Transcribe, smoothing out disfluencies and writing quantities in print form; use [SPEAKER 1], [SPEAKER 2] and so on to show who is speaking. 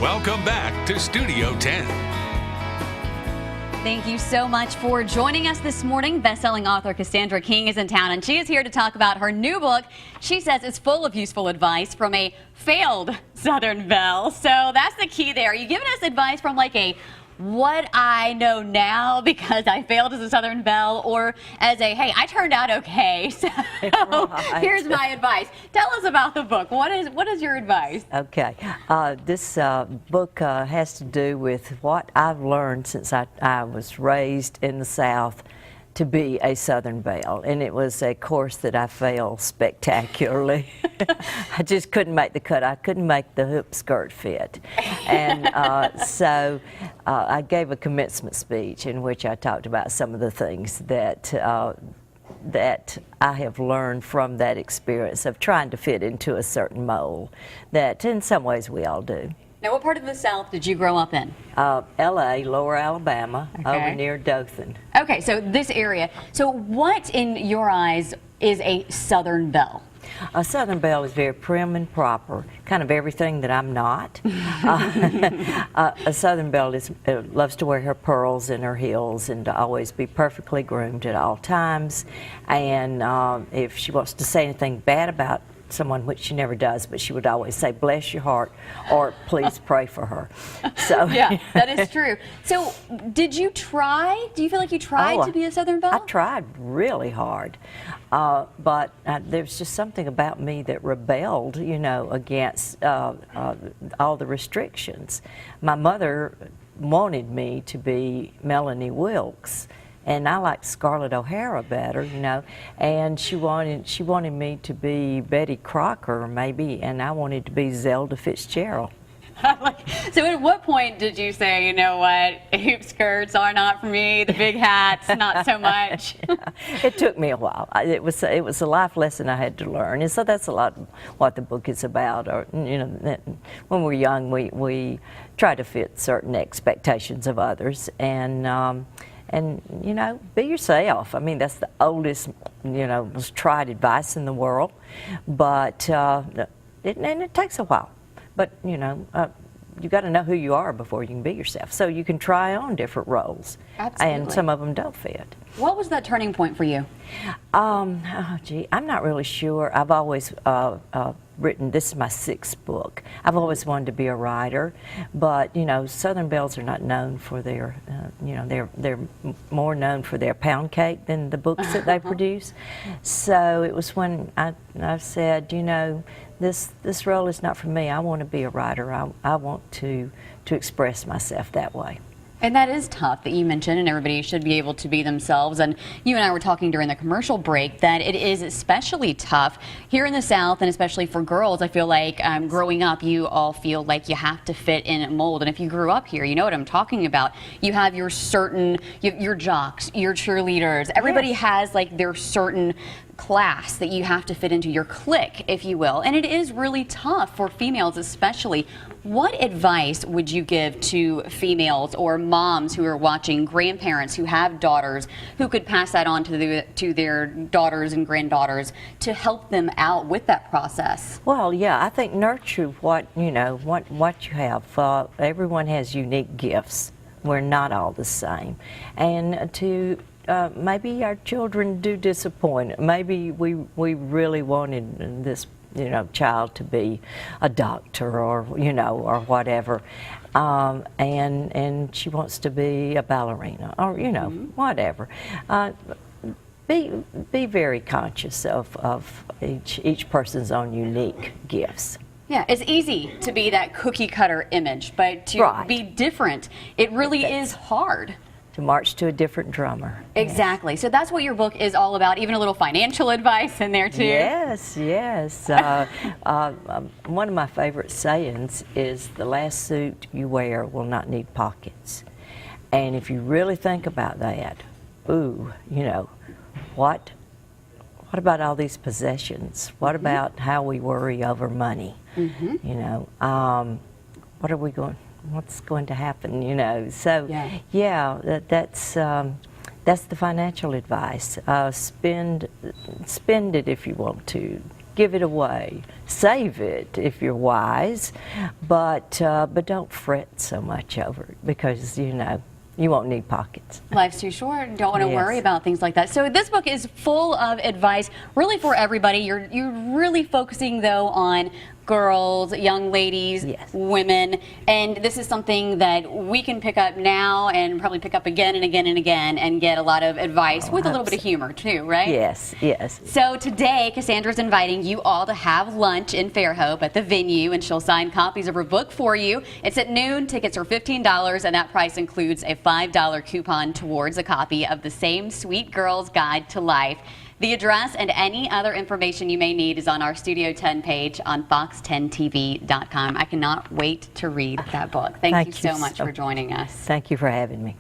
[SPEAKER 1] Welcome back to Studio 10.
[SPEAKER 2] Thank you so much for joining us this morning. Best-selling author Cassandra King is in town, and she is here to talk about her new book. She says it's full of useful advice from a failed Southern belle. So that's the key there. Are you giving us advice from like a what I know now because I failed as a Southern belle, or as a, hey, I turned out okay, so right. Here's my advice. Tell us about the book. What is your advice?
[SPEAKER 3] Okay. This book has to do with what I've learned since I was raised in the South to be a Southern belle, and it was a course that I failed spectacularly. I just couldn't make the cut. I couldn't make the hoop skirt fit, and so I gave a commencement speech in which I talked about some of the things that that I have learned from that experience of trying to fit into a certain mold that in some ways we all do.
[SPEAKER 2] Now, what part of the South did you grow up in?
[SPEAKER 3] L.A., Lower Alabama, over near Dothan.
[SPEAKER 2] Okay, so this area. So what, in your eyes, is a Southern belle?
[SPEAKER 3] A Southern belle is very prim and proper, kind of everything that I'm not. A Southern belle loves to wear her pearls in her heels and to always be perfectly groomed at all times. And if she wants to say anything bad about someone, which she never does, but she would always say, bless your heart, or please pray for her. So
[SPEAKER 2] yeah, that is true. So did you try? Do you feel like you tried to be a Southern belle?
[SPEAKER 3] I tried really hard, but there's just something about me that rebelled, you know, against all the restrictions. My mother wanted me to be Melanie Wilkes, and I liked Scarlett O'Hara better, you know, and she wanted me to be Betty Crocker maybe, and I wanted to be Zelda Fitzgerald.
[SPEAKER 2] So at what point did you say, you know what, hoop skirts are not for me, the big hats, not so much?
[SPEAKER 3] It took me a while. It was a life lesson I had to learn, and so that's a lot what the book is about. Or, you know, when we're young, we try to fit certain expectations of others, and you know, be yourself. I mean, that's the oldest, you know, most tried advice in the world, but it takes a while. But you know, you got to know who you are before you can be yourself. So you can try on different roles.
[SPEAKER 2] Absolutely.
[SPEAKER 3] And some of them don't fit.
[SPEAKER 2] What was that turning point for you?
[SPEAKER 3] Oh, gee, I'm not really sure. I've always written, this is my 6th book. I've always wanted to be a writer, but you know, Southern belles are not known for their, you know, they're more known for their pound cake than the books that they produce. So it was when I said, you know, this role is not for me. I want to be a writer. I want to express myself that way.
[SPEAKER 2] And that is tough that you mentioned, and everybody should be able to be themselves. And you and I were talking during the commercial break that it is especially tough here in the South, and especially for girls. I feel like growing up, you all feel like you have to fit in a mold. And if you grew up here, you know what I'm talking about. You have your certain, your jocks, your cheerleaders. Everybody has like their certain class that you have to fit into, your clique, if you will. And it is really tough for females especially. What advice would you give to females or moms who are watching, grandparents who have daughters, who could pass that on to their daughters and granddaughters to help them out with that process?
[SPEAKER 3] Well, yeah, I think nurture what, you know, what you have. Everyone has unique gifts. We're not all the same. And to maybe our children do disappoint. Maybe we really wanted this, you know, child to be a doctor or, you know, or whatever, and she wants to be a ballerina or, you know, whatever. Be very conscious of each person's own unique gifts.
[SPEAKER 2] Yeah, it's easy to be that cookie cutter image, but to be different, it really is hard.
[SPEAKER 3] To march to a different drummer.
[SPEAKER 2] Exactly. So that's what your book is all about, even a little financial advice in there too.
[SPEAKER 3] Yes, yes. One of my favorite sayings is, the last suit you wear will not need pockets. And if you really think about that, ooh, you know, what about all these possessions? What about how we worry over money? You know, what's going to happen, you know? So, yeah, that's the financial advice. Spend it if you want to. give it away. Save it if you're wise, but don't fret so much over it, because you know you won't need pockets.
[SPEAKER 2] Life's too short. Don't want to
[SPEAKER 3] Yes.
[SPEAKER 2] worry about things like that. So this book is full of advice, really for everybody. You're really focusing though on girls, young ladies,
[SPEAKER 3] Yes.
[SPEAKER 2] women, and this is something that we can pick up now and probably pick up again and again and again and get a lot of advice with a little bit of humor too, right?
[SPEAKER 3] Yes, yes.
[SPEAKER 2] So today, Cassandra's inviting you all to have lunch in Fairhope at the venue, and she'll sign copies of her book for you. It's at noon. Tickets are $15, and that price includes a $5 coupon towards a copy of The Same Sweet Girl's Guide to Life. The address and any other information you may need is on our Studio 10 page on fox10tv.com. I cannot wait to read that book. Thank you so much for joining us.
[SPEAKER 3] Thank you for having me.